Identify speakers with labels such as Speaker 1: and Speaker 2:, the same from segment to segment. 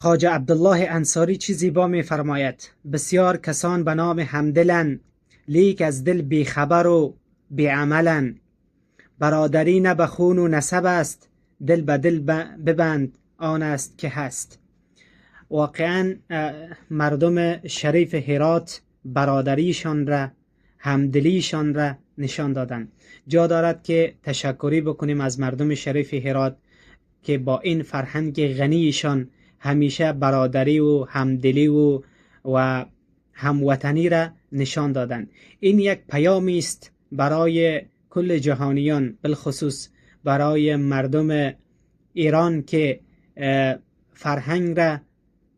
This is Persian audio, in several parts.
Speaker 1: خواجه عبدالله انصاری چه زیبا می فرماید: بسیار کسان به نام همدلن، لیک از دل بیخبر و بیعملن. برادری نه به خون و نسب است، دل به دل ببند آن است که هست. واقعا مردم شریف هرات برادریشان را، همدلیشان را نشان دادن. جا دارد که تشکری بکنیم از مردم شریف هرات که با این فرهنگ غنیشان همیشه برادری و همدلی و هموطنی را نشان دادن. این یک پیامی است برای کل جهانیان، بالخصوص برای مردم ایران که فرهنگ را،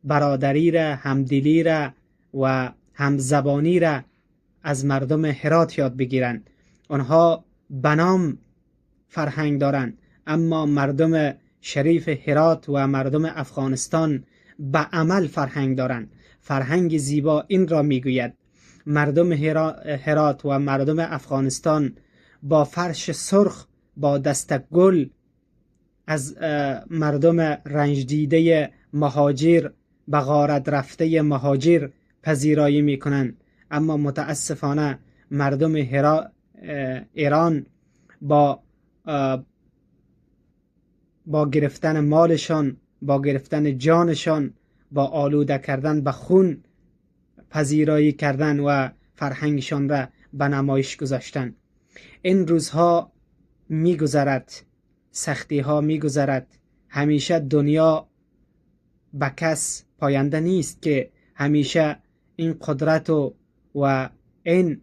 Speaker 1: برادری را، همدلی را و همزبانی را از مردم هرات یاد بگیرند. آنها بنام فرهنگ دارند، اما مردم شریف هرات و مردم افغانستان به عمل فرهنگ دارند. فرهنگ زیبا این را میگوید: مردم هرات و مردم افغانستان با فرش سرخ، با دستک گل از مردم رنج دیده مهاجر، به غارت رفته مهاجر پذیرایی میکنند. اما متاسفانه مردم ایران با گرفتن مالشان، با گرفتن جانشان، با آلوده کردن به خون پذیرایی کردن و فرهنگشان را به نمایش گذاشتن. این روزها میگذرد، سختی ها میگذرد. همیشه دنیا به کس پاینده نیست که همیشه این قدرت و این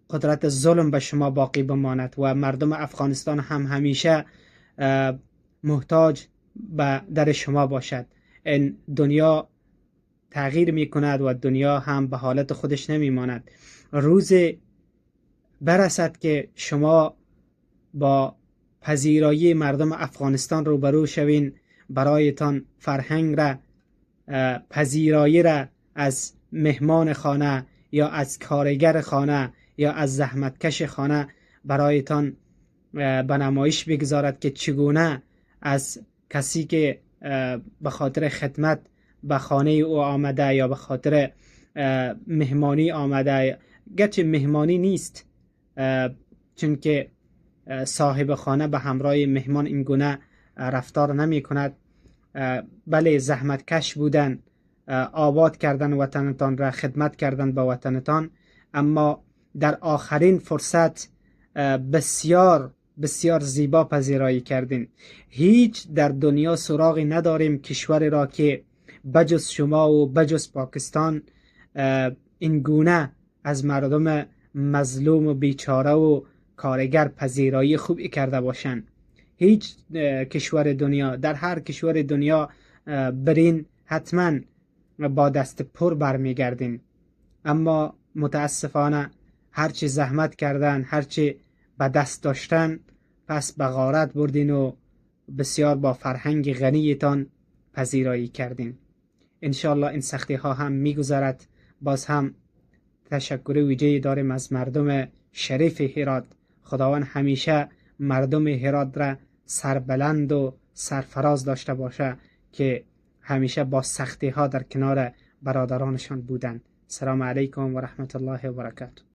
Speaker 1: قدرت ظلم به شما باقی بماند و مردم افغانستان هم همیشه محتاج به در شما باشد. این دنیا تغییر می کند و دنیا هم به حالت خودش نمی ماند. روز برسد که شما با پذیرایی مردم افغانستان روبرو شوین، برایتان فرهنگ را، پذیرایی را از مهمان خانه یا از کارگر خانه یا از زحمتکش خانه برایتان به نمایش بگذارد که چگونه از کسی که به خاطر خدمت به خانه او آمده یا به خاطر مهمانی آمده، گرچه مهمانی نیست چون که صاحب خانه به همراه مهمان این گونه رفتار نمی کند، بله زحمتکش بودن، آباد کردن وطنتان را، خدمت کردن به وطنتان، اما در آخرین فرصت بسیار بسیار زیبا پذیرایی کردین. هیچ در دنیا سراغی نداریم کشوری را که بجز شما و بجز پاکستان این گونه از مردم مظلوم و بیچاره و کارگر پذیرایی خوبی کرده باشند. هیچ کشور دنیا، در هر کشور دنیا برین حتما با دست پر برمیگردین، اما متاسفانه هرچی زحمت کردن، هرچی به دست داشتن، پس به غارت بردین و بسیار با فرهنگ غنیتان پذیرایی کردین. انشاءالله این سختی ها هم میگذرد. باز هم تشکر ویژه‌ای داریم از مردم شریف هرات. خداوند همیشه مردم هرات را سربلند و سرفراز داشته باشه که همیشه با سختی ها در کنار برادرانشان بودند. السلام علیکم و رحمت الله و برکاته.